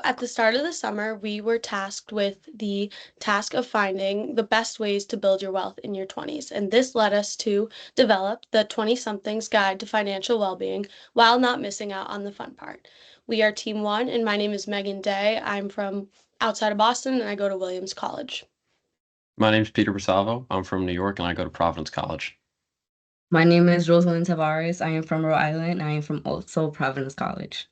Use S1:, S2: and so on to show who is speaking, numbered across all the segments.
S1: at the start of the summer, we were tasked with the task of finding the best ways to build your wealth in your 20s. And this led us to develop the 20-somethings Guide to Financial Wellbeing while not missing out on the fun part. We are Team 1, and my name is Megan Day. I'm from outside of Boston, and I go to Williams College.
S2: My name is Peter Brasalvo. I'm from New York and I go to Providence College.
S3: My name is Rosalind Tavares. I am from Rhode Island, and I am from also Providence College.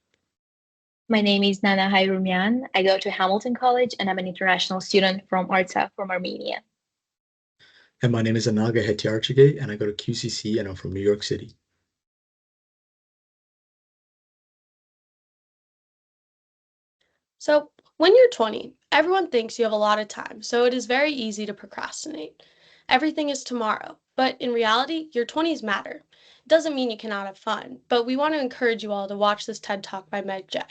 S4: My name is Nana Hayrumian. I go to Hamilton College, and I'm an international student from Artsakh from Armenia.
S5: And my name is Anaga Hetiarchige, and I go to QCC, and I'm from New York City.
S1: So when you're 20, everyone thinks you have a lot of time, so it is very easy to procrastinate. Everything is tomorrow, but in reality, your 20s matter. It doesn't mean you cannot have fun, but we want to encourage you all to watch this TED Talk by Meg J.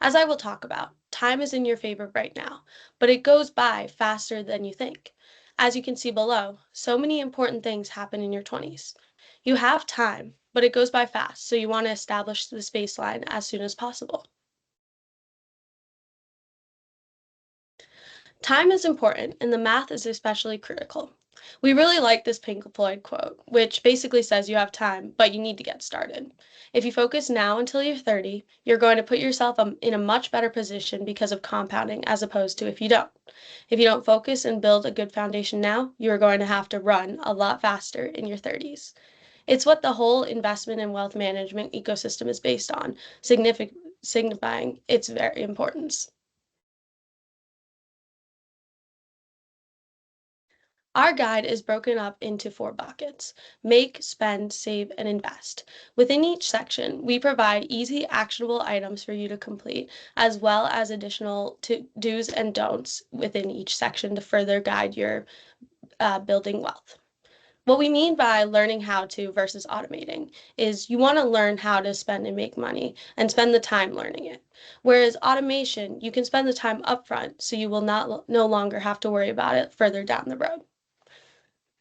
S1: As I will talk about, time is in your favor right now, but it goes by faster than you think. As you can see below, so many important things happen in your 20s. You have time, but it goes by fast, so you want to establish this baseline as soon as possible. Time is important, and the math is especially critical. We really like this Pink Floyd quote, which basically says you have time, but you need to get started. If you focus now until you're 30, you're going to put yourself in a much better position because of compounding as opposed to if you don't. If you don't focus and build a good foundation now, you are going to have to run a lot faster in your 30s. It's what the whole investment and wealth management ecosystem is based on, signifying its very importance. Our guide is broken up into 4 buckets: make, spend, save, and invest. Within each section, we provide easy, actionable items for you to complete, as well as additional do's and don'ts within each section to further guide your building wealth. What we mean by learning how to versus automating is you want to learn how to spend and make money and spend the time learning it. Whereas automation, you can spend the time upfront so you will no longer have to worry about it further down the road.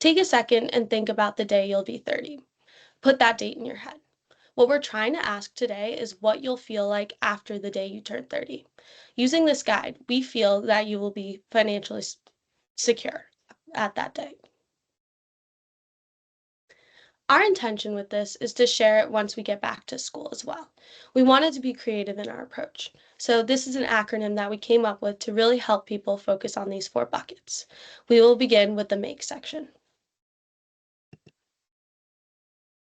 S1: Take a second and think about the day you'll be 30. Put that date in your head. What we're trying to ask today is what you'll feel like after the day you turn 30. Using this guide, we feel that you will be financially secure at that day. Our intention with this is to share it once we get back to school as well. We wanted to be creative in our approach. So this is an acronym that we came up with to really help people focus on these 4 buckets. We will begin with the make section.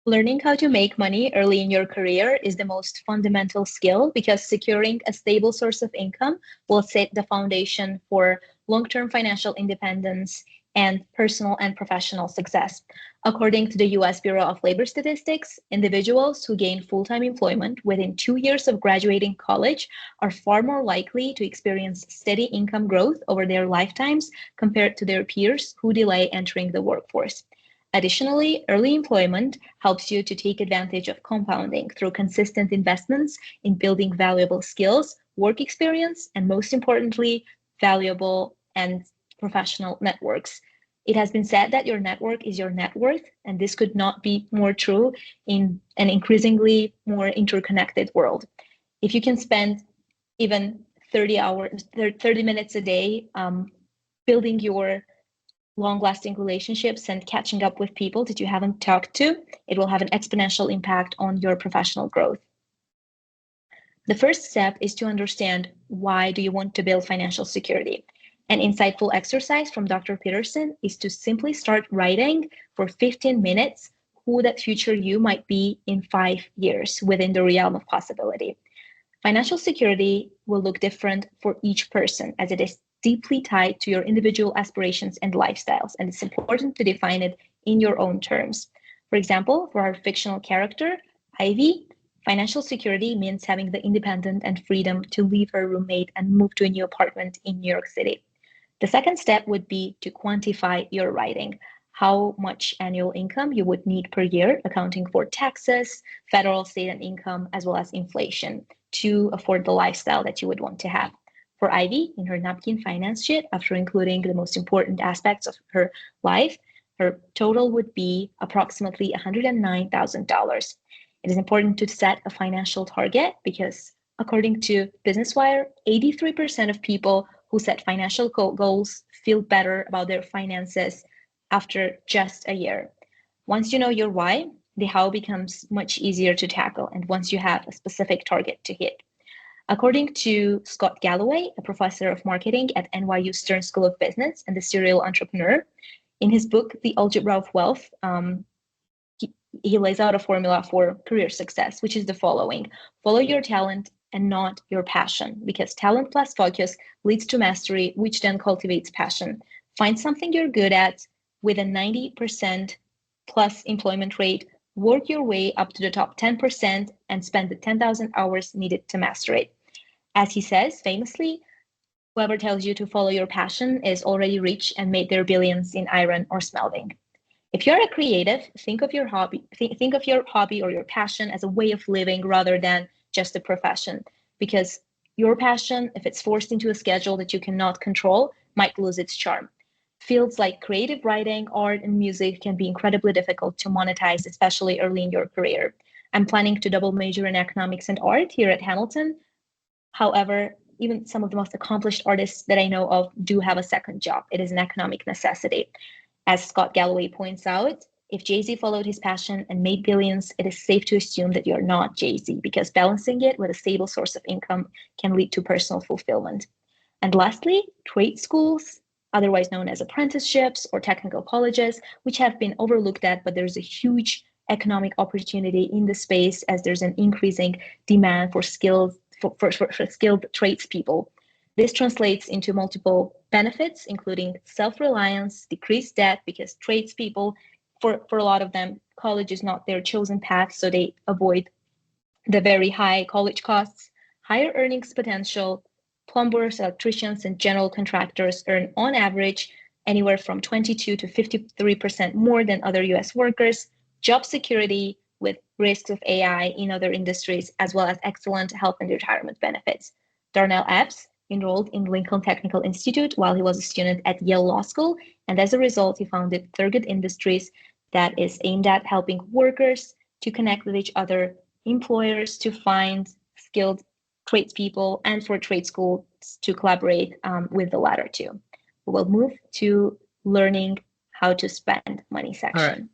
S4: Learning how to make money early in your career is the most fundamental skill because securing a stable source of income will set the foundation for long-term financial independence and personal and professional success. According to the US Bureau of Labor Statistics, individuals who gain full-time employment within 2 years of graduating college are far more likely to experience steady income growth over their lifetimes compared to their peers who delay entering the workforce. Additionally, early employment helps you to take advantage of compounding through consistent investments in building valuable skills, work experience, and most importantly, valuable and professional networks. It has been said that your network is your net worth, and this could not be more true in an increasingly more interconnected world. If you can spend even 30 minutes a day building your long-lasting relationships and catching up with people that you haven't talked to, it will have an exponential impact on your professional growth. The first step is to understand why do you want to build financial security. An insightful exercise from Dr. Peterson is to simply start writing for 15 minutes who that future you might be in 5 years within the realm of possibility. Financial security will look different for each person as it is deeply tied to your individual aspirations and lifestyles, and it's important to define it in your own terms. For example, for our fictional character, Ivy, financial security means having the independence and freedom to leave her roommate and move to a new apartment in New York City. The second step would be to quantify your writing, how much annual income you would need per year, accounting for taxes, federal, state, and income, as well as inflation, to afford the lifestyle that you would want to have. For Ivy, in her napkin finance sheet, after including the most important aspects of her life, her total would be approximately $109,000. It is important to set a financial target because According to Business Wire, 83% of people who set financial goals feel better about their finances after just a year. Once you know your why, the how becomes much easier to tackle, and once you have a specific target to hit. According to Scott Galloway, a professor of marketing at NYU Stern School of Business and a serial entrepreneur, in his book, The Algebra of Wealth, he lays out a formula for career success, which is the following: follow your talent and not your passion, because talent plus focus leads to mastery, which then cultivates passion. Find something you're good at with a 90% plus employment rate, work your way up to the top 10% and spend the 10,000 hours needed to master it. As he says famously, whoever tells you to follow your passion is already rich and made their billions in iron or smelting. If you're a creative, think of your hobby or your passion as a way of living rather than just a profession, because your passion, if it's forced into a schedule that you cannot control, might lose its charm. Fields like creative writing, art, and music can be incredibly difficult to monetize, especially early in your career. I'm planning to double major in economics and art here at Hamilton. However, even some of the most accomplished artists that I know of do have a second job. It is an economic necessity. As Scott Galloway points out, if Jay-Z followed his passion and made billions, it is safe to assume that you're not Jay-Z, because balancing it with a stable source of income can lead to personal fulfillment. And lastly, trade schools, otherwise known as apprenticeships or technical colleges, which have been overlooked at, but there's a huge economic opportunity in the space as there's an increasing demand for skilled tradespeople. This translates into multiple benefits, including self-reliance, decreased debt, because tradespeople, for a lot of them, college is not their chosen path, so they avoid the very high college costs, higher earnings potential. Plumbers, electricians, and general contractors earn on average anywhere from 22 to 53% more than other US workers, job security with risks of AI in other industries, as well as excellent health and retirement benefits. Darnell Epps enrolled in Lincoln Technical Institute while he was a student at Yale Law School, and as a result, he founded Thurgood Industries that is aimed at helping workers to connect with each other, employers to find skilled tradespeople, and for trade schools to collaborate with the latter two. We'll move to learning how to spend money section.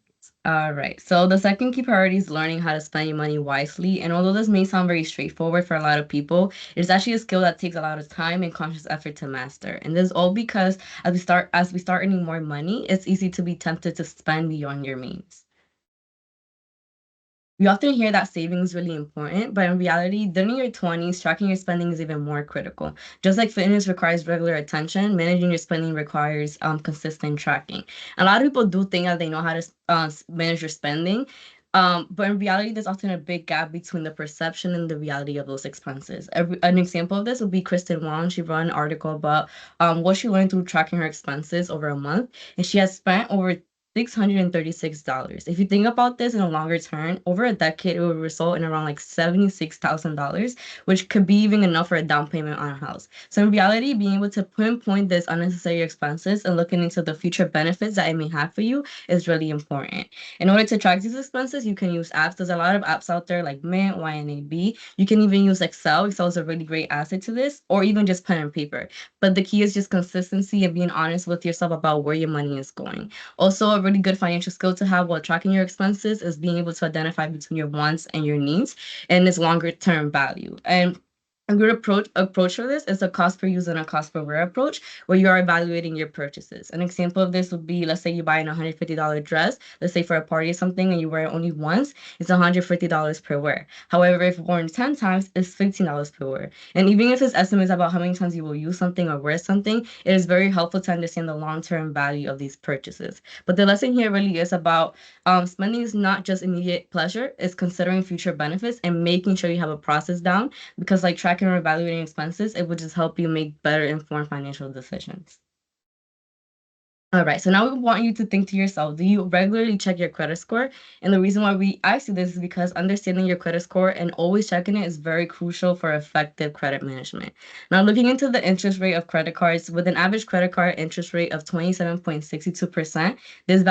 S3: All right. So the second key priority is learning how to spend your money wisely. And although this may sound very straightforward for a lot of people, it's actually a skill that takes a lot of time and conscious effort to master. And this is all because as we start earning more money, it's easy to be tempted to spend beyond your means. We often hear that saving is really important, but in reality, during your 20s, tracking your spending is even more critical. Just like fitness requires regular attention, managing your spending requires consistent tracking. A lot of people do think that they know how to manage your spending, but in reality, there's often a big gap between the perception and the reality of those expenses. An example of this would be Kristen Wong. She wrote an article about what she learned through tracking her expenses over a month, and she has spent over $636. If you think about this in a longer term, over a decade, it would result in around like $76,000, which could be even enough for a down payment on a house. So in reality, being able to pinpoint this unnecessary expenses and looking into the future benefits that it may have for you is really important. In order to track these expenses, you can use apps. There's a lot of apps out there like Mint, YNAB. You can even use Excel. Excel is a really great asset to this, or even just pen and paper. But the key is just consistency and being honest with yourself about where your money is going. Also, a really good financial skill to have while tracking your expenses is being able to identify between your wants and your needs and its longer term value. And a good approach for this is a cost per use and a cost per wear approach, where you are evaluating your purchases. An example of this would be, let's say you buy an $150 dress, let's say for a party or something, and you wear it only once, it's $150 per wear. However, if worn 10 times, it's $15 per wear. And even if it's estimates about how many times you will use something or wear something, it is very helpful to understand the long-term value of these purchases. But the lesson here really is about spending is not just immediate pleasure, it's considering future benefits and making sure you have a process down, because like tracking or evaluating expenses, it would just help you make better informed financial decisions. All right, so now we want you to think to yourself, do you regularly check your credit score? And the reason why we ask you this is because understanding your credit score and always checking it is very crucial for effective credit management. Now, looking into the interest rate of credit cards, with an average credit card interest rate of 27.62%, this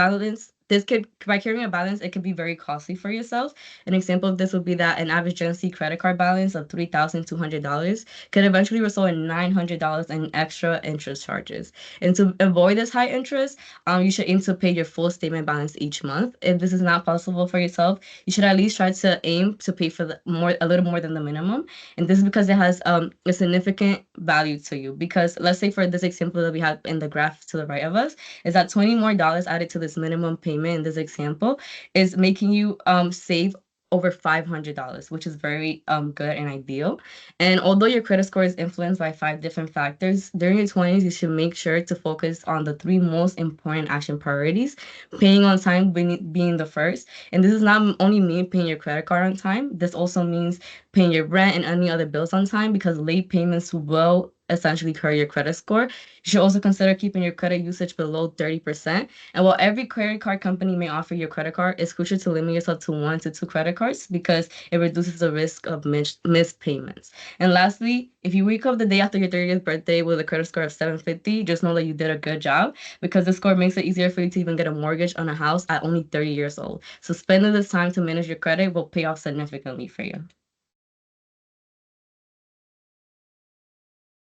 S3: by carrying a balance, it could be very costly for yourself. An example of this would be that an average Gen Z credit card balance of $3,200 could eventually result in $900 in extra interest charges. And to avoid this high interest, you should aim to pay your full statement balance each month. If this is not possible for yourself, you should at least try to aim to pay for a little more than the minimum. And this is because it has a significant value to you. Because let's say for this example that we have in the graph to the right of us, is that $20 more added to this minimum payment in this example is making you save over $500, which is very good and ideal. And although your credit score is influenced by 5 different factors, during your 20s, you should make sure to focus on the 3 most important action priorities, paying on time being the first. And this does not only mean paying your credit card on time, this also means paying your rent and any other bills on time, because late payments will essentially hurt your credit score. You should also consider keeping your credit usage below 30%. And while every credit card company may offer your credit card, it's crucial to limit yourself to 1 to 2 credit cards because it reduces the risk of missed payments. And lastly, if you wake up the day after your 30th birthday with a credit score of 750, just know that you did a good job, because the score makes it easier for you to even get a mortgage on a house at only 30 years old. So spending this time to manage your credit will pay off significantly for you.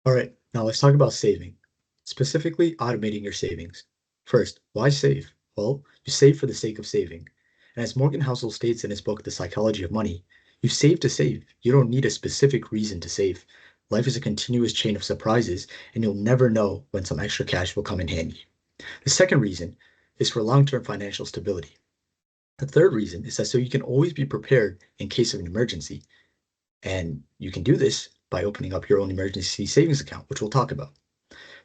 S5: All right, now let's talk about saving, specifically automating your savings. First, why save? Well, you save for the sake of saving. And as Morgan Housel states in his book, The Psychology of Money, you save to save. You don't need a specific reason to save. Life is a continuous chain of surprises, and you'll never know when some extra cash will come in handy. The second reason is for long-term financial stability. The third reason is that so you can always be prepared in case of an emergency. And you can do this by opening up your own emergency savings account, which we'll talk about.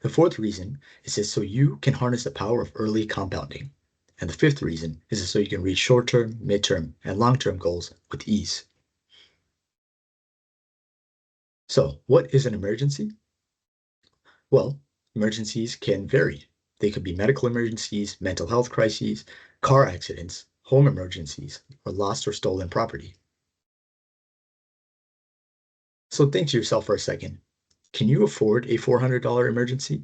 S5: The fourth reason is so you can harness the power of early compounding. And the fifth reason is so you can reach short-term, mid-term, and long-term goals with ease. So, what is an emergency? Well, emergencies can vary. They could be medical emergencies, mental health crises, car accidents, home emergencies, or lost or stolen property. So think to yourself for a second, can you afford a $400 emergency?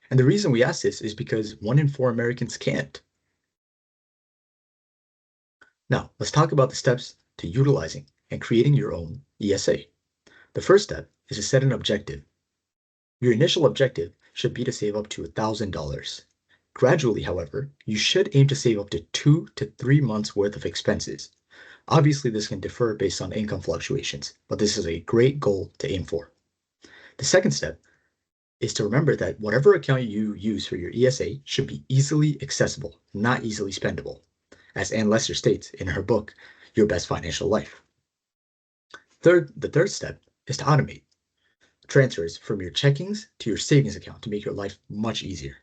S5: And the reason we ask this is because 1 in 4 Americans can't. Now, let's talk about the steps to utilizing and creating your own ESA. The first step is to set an objective. Your initial objective should be to save up to $1,000. Gradually, however, you should aim to save up to 2 to 3 months worth of expenses. Obviously, this can differ based on income fluctuations, but this is a great goal to aim for. The second step is to remember that whatever account you use for your ESA should be easily accessible, not easily spendable, as Ann Lester states in her book, Your Best Financial Life. The third step is to automate transfers from your checkings to your savings account to make your life much easier.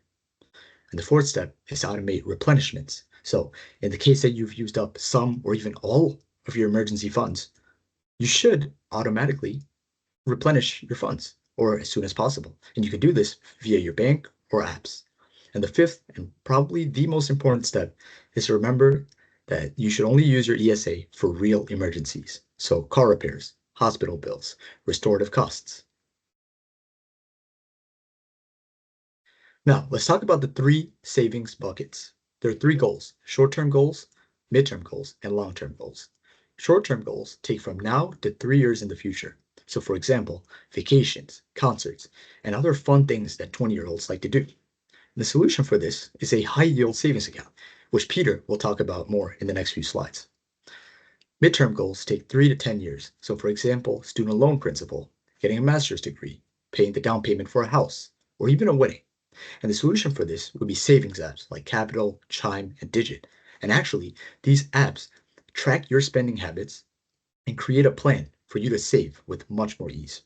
S5: And the fourth step is to automate replenishments. So in the case that you've used up some or even all of your emergency funds, you should automatically replenish your funds or as soon as possible. And you can do this via your bank or apps. And the fifth and probably the most important step is to remember that you should only use your ESA for real emergencies. So car repairs, hospital bills, restorative costs. Now, let's talk about the 3 savings buckets. There are 3 goals: short-term goals, mid-term goals, and long-term goals. Short-term goals take from now to 3 years in the future. So for example, vacations, concerts, and other fun things that 20-year-olds like to do. The solution for this is a high-yield savings account, which Peter will talk about more in the next few slides. Midterm goals take 3 to 10 years. So for example, student loan principal, getting a master's degree, paying the down payment for a house, or even a wedding. And the solution for this would be savings apps like Capital, Chime, and Digit. And actually, these apps track your spending habits and create a plan for you to save with much more ease.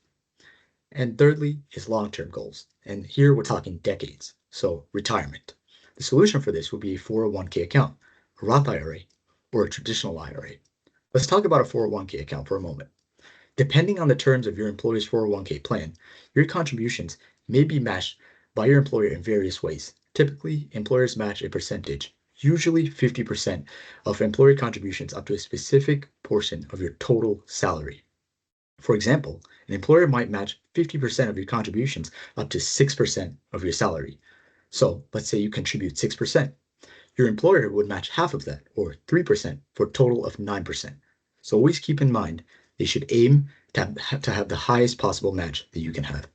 S5: And thirdly is long-term goals. And here we're talking decades. So retirement. The solution for this would be a 401k account, a Roth IRA, or a traditional IRA. Let's talk about a 401k account for a moment. Depending on the terms of your employer's 401k plan, your contributions may be matched by your employer in various ways. Typically, employers match a percentage, usually 50% of employer contributions up to a specific portion of your total salary. For example, an employer might match 50% of your contributions up to 6% of your salary. So let's say you contribute 6%. Your employer would match half of that, or 3%, for a total of 9%. So always keep in mind, they should aim to have the highest possible match that you can have.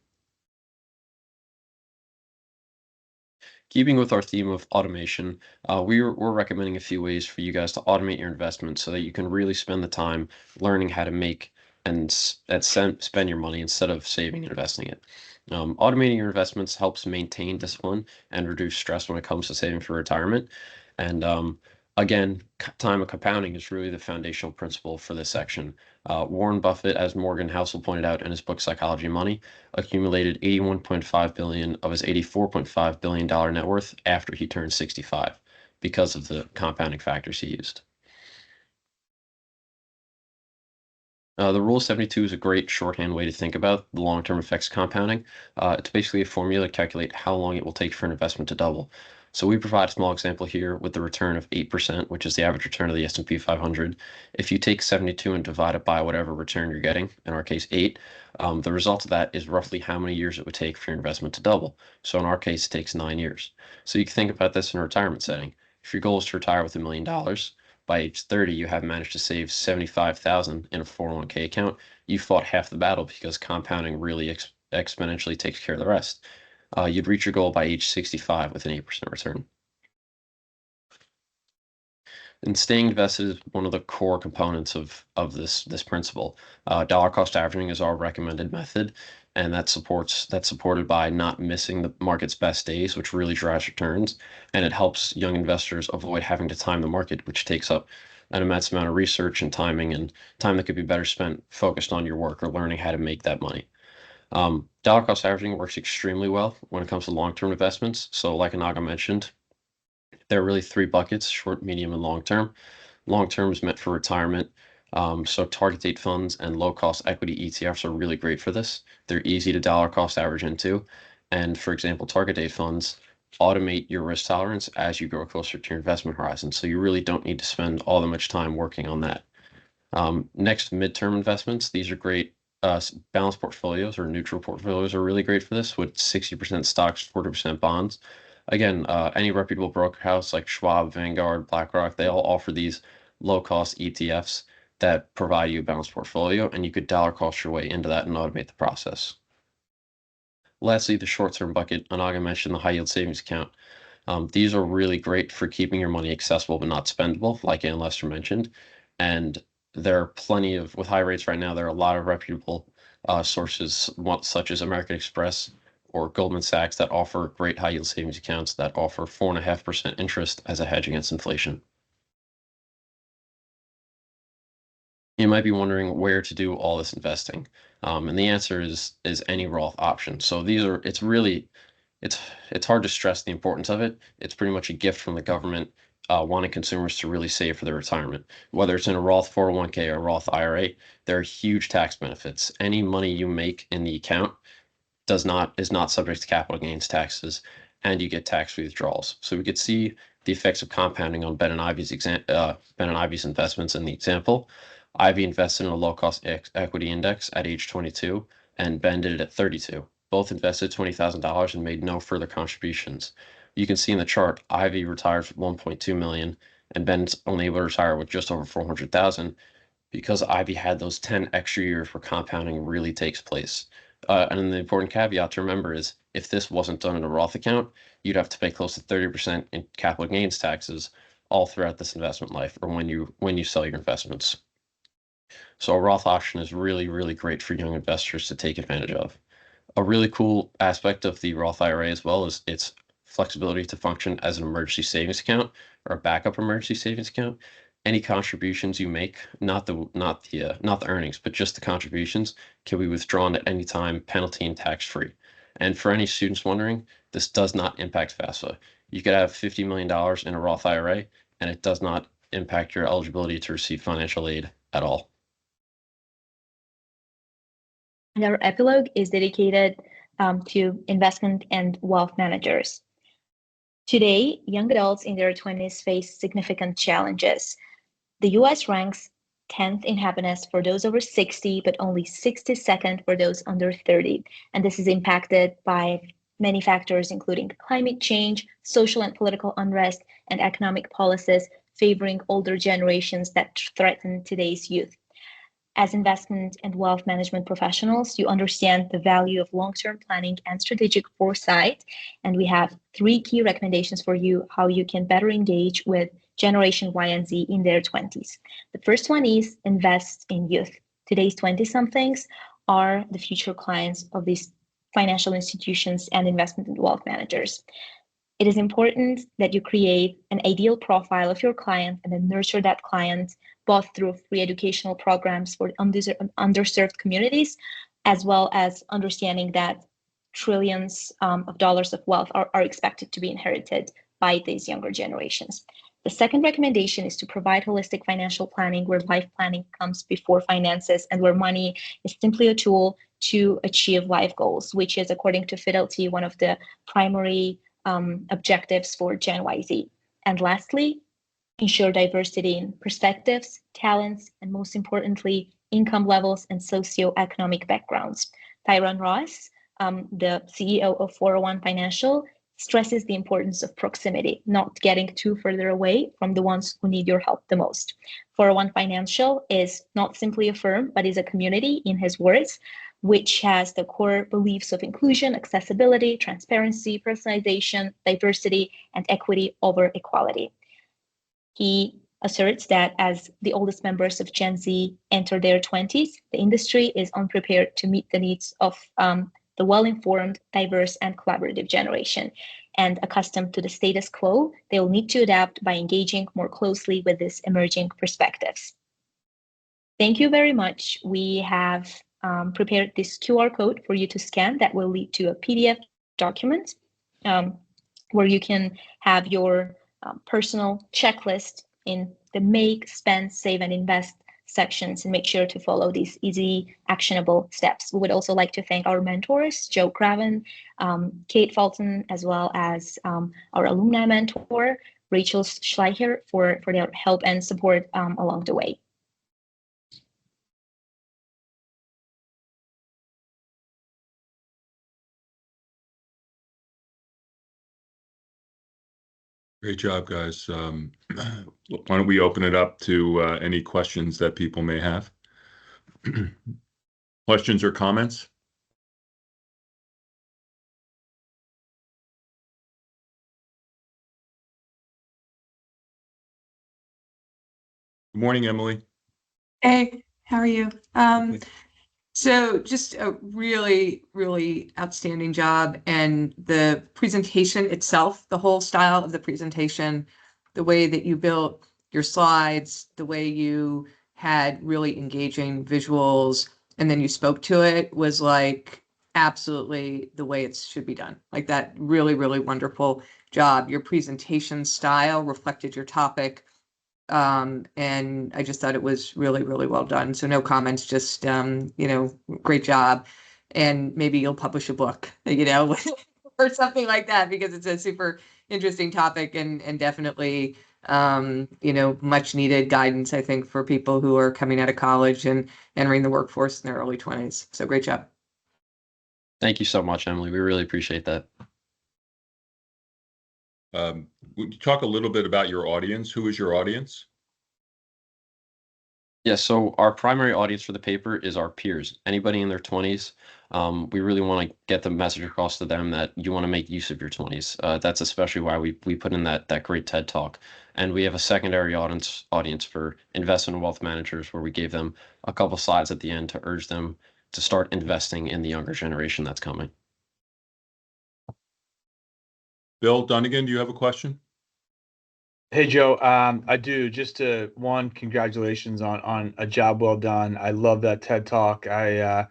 S2: Keeping with our theme of automation, we're recommending a few ways for you guys to automate your investments so that you can really spend the time learning how to make and spend your money instead of saving and investing it. Automating your investments helps maintain discipline and reduce stress when it comes to saving for retirement. And again, time of compounding is really the foundational principle for this section. Warren Buffett, as Morgan Housel pointed out in his book Psychology of Money, accumulated $81.5 billion of his $84.5 billion net worth after he turned 65 because of the compounding factors he used. The Rule of 72 is a great shorthand way to think about the long-term effects of compounding. It's basically a formula to calculate how long it will take for an investment to double. So we provide a small example here with the return of 8%, which is the average return of the S&P 500. If you take 72 and divide it by whatever return you're getting, in our case 8, the result of that is roughly how many years it would take for your investment to double. So in our case, it takes 9 years. So you can think about this in a retirement setting. If your goal is to retire with $1 million, by age 30, you have managed to save $75,000 in a 401k account. You fought half the battle because compounding really exponentially takes care of the rest. You'd reach your goal by age 65 with an 8% return. And staying invested is one of the core components of this principle. Dollar cost averaging is our recommended method, and that's supported by not missing the market's best days, which really drives returns, and it helps young investors avoid having to time the market, which takes up an immense amount of research and timing, and time that could be better spent focused on your work or learning how to make that money. Dollar cost averaging works extremely well when it comes to long-term investments. So like Anaga mentioned, there are really 3 buckets: short, medium, and long term. Long term is meant for retirement. So target date funds and low cost equity ETFs are really great for this. They're easy to dollar cost average into. And for example, target date funds automate your risk tolerance as you grow closer to your investment horizon. So you really don't need to spend all that much time working on that. Next, midterm investments. These are great. Balanced portfolios or neutral portfolios are really great for this, with 60% stocks, 40% bonds. Again, any reputable broker house like Schwab, Vanguard, BlackRock, they all offer these low-cost ETFs that provide you a balanced portfolio, and you could dollar cost your way into that and automate the process. Lastly, the short-term bucket. Anaga mentioned the high-yield savings account. These are really great for keeping your money accessible but not spendable, like Ann Lester mentioned. And there are plenty of, with high rates right now, there are a lot of reputable sources, such as American Express or Goldman Sachs, that offer great high yield savings accounts that offer 4.5% interest as a hedge against inflation. You might be wondering where to do all this investing. And the answer is any Roth option. So it's hard to stress the importance of it. It's pretty much a gift from the government, wanting consumers to really save for their retirement. Whether it's in a Roth 401k or Roth IRA, there are huge tax benefits. Any money you make in the account is not subject to capital gains taxes, and you get tax-free withdrawals. So we could see the effects of compounding on Ben and Ivy's investments in the example. Ivy invested in a low-cost equity index at age 22, and Ben did it at 32. Both invested $20,000 and made no further contributions. You can see in the chart, Ivy retired with $1.2 million, and Ben's only able to retire with just over $400,000 because Ivy had those 10 extra years where compounding really takes place. And the important caveat to remember is if this wasn't done in a Roth account, you'd have to pay close to 30% in capital gains taxes all throughout this investment life, or when you sell your investments. So a Roth option is really, really great for young investors to take advantage of. A really cool aspect of the Roth IRA as well is its flexibility to function as an emergency savings account or a backup emergency savings account. Any contributions you make, not the earnings, but just the contributions, can be withdrawn at any time, penalty and tax-free. And for any students wondering, this does not impact FAFSA. You could have $50 million in a Roth IRA, and it does not impact your eligibility to receive financial aid at all.
S4: And our epilogue is dedicated to investment and wealth managers. Today, young adults in their 20s face significant challenges. The US ranks 10th in happiness for those over 60, but only 62nd for those under 30. And this is impacted by many factors, including climate change, social and political unrest, and economic policies favoring older generations that threaten today's youth. As investment and wealth management professionals, you understand the value of long-term planning and strategic foresight. And we have 3 key recommendations for you how you can better engage with Generation Y and Z in their 20s. The first one is invest in youth. Today's 20-somethings are the future clients of these financial institutions and investment and wealth managers. It is important that you create an ideal profile of your client and then nurture that client both through free educational programs for underserved communities, as well as understanding that trillions of dollars of wealth are expected to be inherited by these younger generations. The second recommendation is to provide holistic financial planning where life planning comes before finances and where money is simply a tool to achieve life goals, which is, according to Fidelity, one of the primary objectives for Gen YZ. And lastly, ensure diversity in perspectives, talents, and most importantly, income levels and socioeconomic backgrounds. Tyron Ross, the CEO of 401 Financial, stresses the importance of proximity, not getting too further away from the ones who need your help the most. 401 Financial is not simply a firm, but is a community, in his words, which has the core beliefs of inclusion, accessibility, transparency, personalization, diversity, and equity over equality. He asserts that as the oldest members of Gen Z enter their 20s, the industry is unprepared to meet the needs of the well-informed, diverse, and collaborative generation. And accustomed to the status quo, they will need to adapt by engaging more closely with these emerging perspectives. Thank you very much. We have prepared this QR code for you to scan that will lead to a PDF document where you can have your personal checklist in the make, spend, save, and invest sections, and make sure to follow these easy, actionable steps. We would also like to thank our mentors, Joe Craven, Kate Fulton, as well as our alumni mentor, Rachel Schleicher, for their help and support along the way.
S6: Great job, guys. Why don't we open it up to any questions that people may have? Questions or comments? Good morning, Emily.
S7: Hey, how are you? So just a really, really outstanding job, and the presentation itself, the whole style of the presentation, the way that you built your slides, the way you had really engaging visuals, and then you spoke to it was like absolutely the way it should be done. Like that really, really wonderful job. Your presentation style reflected your topic. And I just thought it was really, really well done. So no comments, just, great job. And maybe you'll publish a book, or something like that, because it's a super interesting topic and definitely, much needed guidance, I think, for people who are coming out of college and entering the workforce in their early 20s. So great job.
S2: Thank you so much, Emily. We really appreciate that.
S6: Would you talk a little bit about your audience? Who is your audience?
S2: Yeah, so our primary audience for the paper is our peers, anybody in their 20s. We really want to get the message across to them that you want to make use of your 20s. That's especially why we put in that great TED Talk. And we have a secondary audience for investment and wealth managers, where we gave them a couple slides at the end to urge them to start investing in the younger generation that's coming.
S6: Bill Dunnigan, do you have a question?
S8: Hey, Joe. I do. Just congratulations on a job well done. I love that TED Talk. I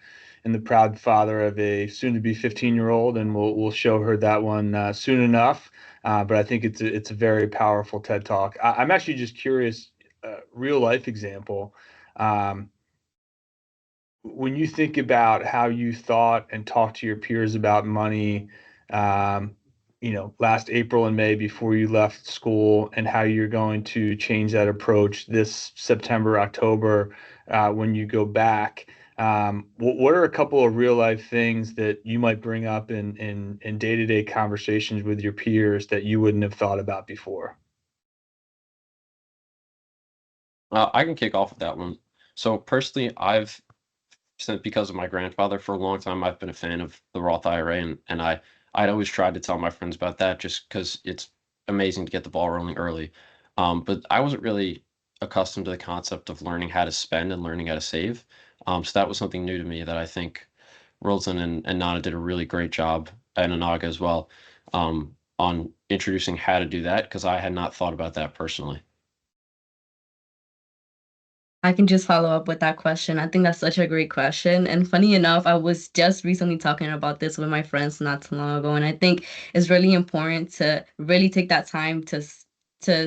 S8: am the proud father of a soon-to-be 15-year-old, and we'll show her that one soon enough. But I think it's a very powerful TED Talk. I'm actually just curious, real life example. When you think about how you thought and talked to your peers about money, last April and May before you left school, and how you're going to change that approach this September, October, when you go back. What are a couple of real life things that you might bring up in day-to-day conversations with your peers that you wouldn't have thought about before?
S2: I can kick off with that one. So personally, because of my grandfather for a long time, I've been a fan of the Roth IRA, and I'd always tried to tell my friends about that just because it's amazing to get the ball rolling early. But I wasn't really accustomed to the concept of learning how to spend and learning how to save. So that was something new to me that I think Rosen and Nana did a really great job, and Anaga as well, on introducing how to do that because I had not thought about that personally.
S3: I can just follow up with that question. I think that's such a great question. And funny enough, I was just recently talking about this with my friends not too long ago. And I think it's really important to really take that time to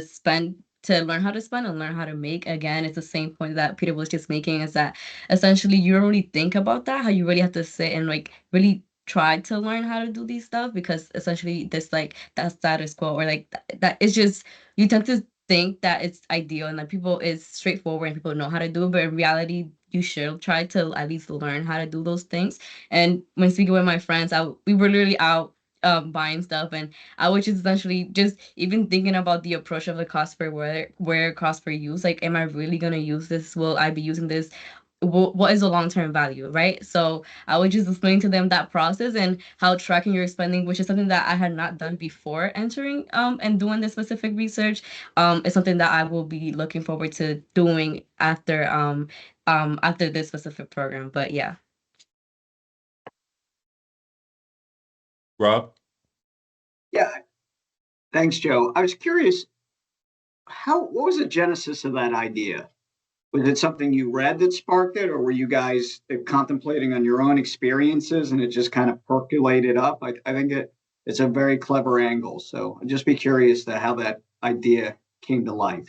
S3: spend, to learn how to spend and learn how to make. Again, it's the same point that Peter was just making, is that essentially you don't really think about that, how you really have to sit and like really try to learn how to do these stuff, because essentially this like that status quo, or like that it's just, you tend to think that it's ideal and that people is straightforward and people know how to do it, but in reality, you should try to at least learn how to do those things. And when speaking with my friends, we were literally out buying stuff, and I was just essentially just even thinking about the approach of the cost per where cost per use. Like, am I really gonna use this? Will I be using this? What is the long-term value, right? So I would just explain to them that process and how tracking your spending, which is something that I had not done before entering and doing this specific research, is something that I will be looking forward to doing after this specific program. But yeah.
S6: Rob?
S9: Yeah, thanks, Joe. I was curious, what was the genesis of that idea? Was it something you read that sparked it, or were you guys contemplating on your own experiences and it just kind of percolated up? I think it's a very clever angle. So I'd just be curious to how that idea came to life.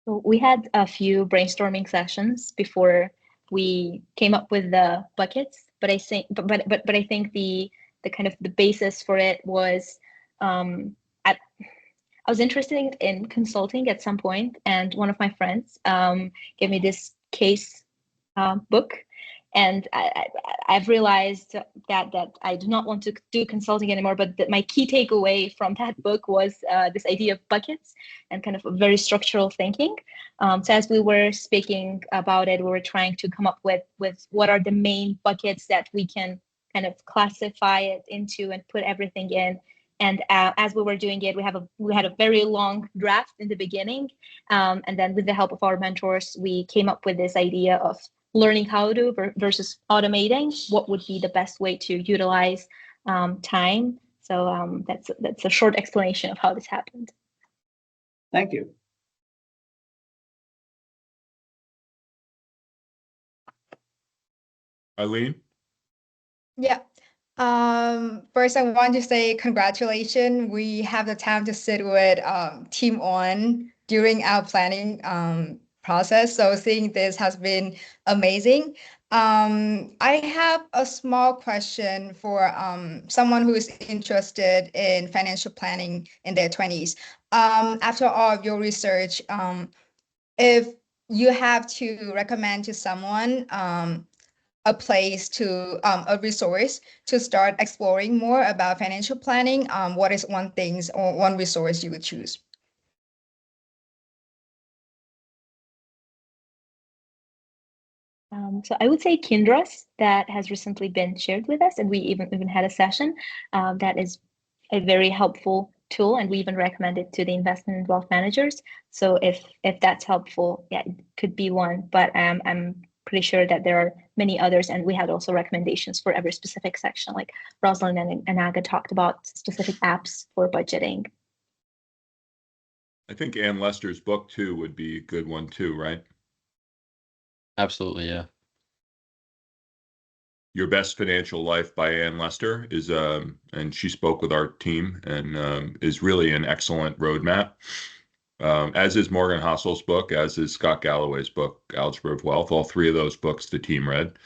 S4: So we had a few brainstorming sessions before we came up with the buckets, but I think, but I think the kind of the basis for it was, I was interested in consulting at some point, and one of my friends gave me this case book, and I've realized that I do not want to do consulting anymore, but that my key takeaway from that book was this idea of buckets and kind of a very structural thinking. So as we were speaking about it, we were trying to come up with what are the main buckets that we can kind of classify it into and put everything in. And as we were doing it, we had a very long draft in the beginning, and then with the help of our mentors, we came up with this idea of learning how to versus automating. What would be the best way to utilize time? So that's a short explanation of how this happened.
S9: Thank you.
S6: Eileen?
S10: Yeah. First, I want to say congratulations. We have the time to sit with Team On during our planning process. So seeing this has been amazing. I have a small question for someone who is interested in financial planning in their 20s. After all of your research, if you have to recommend to someone a place to a resource to start exploring more about financial planning, what is one thing or one resource you would choose?
S4: So I would say Kindra's, that has recently been shared with us, and we even had a session that is a very helpful tool, and we even recommend it to the investment and wealth managers. So if that's helpful, yeah, it could be one. But I'm pretty sure that there are many others, and we had also recommendations for every specific section, like Rosalind and Aga talked about specific apps for budgeting.
S6: I think Ann Lester's book too would be a good one too, right?
S2: Absolutely, yeah.
S6: Your Best Financial Life by Ann Lester is, and she spoke with our team, and is really an excellent roadmap. As is Morgan Hossel's book, as is Scott Galloway's book, Algebra of Wealth. All three of those books the team read.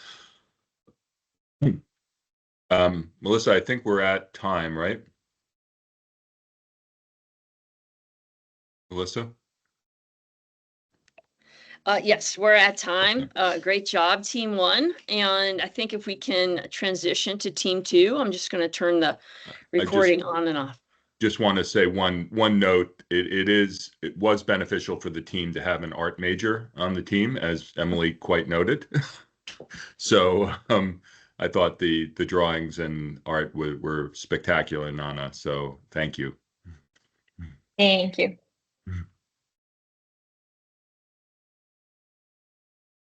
S6: Melissa, I think we're at time, right? Melissa?
S11: Yes, we're at time. Great job, Team 1. And I think if we can transition to Team 2, I'm just going to turn the recording on and off.
S6: Just want to say one note. It was beneficial for the team to have an art major on the team, as Emily quite noted. So I thought the drawings and art were spectacular, Nana. So thank you.
S4: Thank you.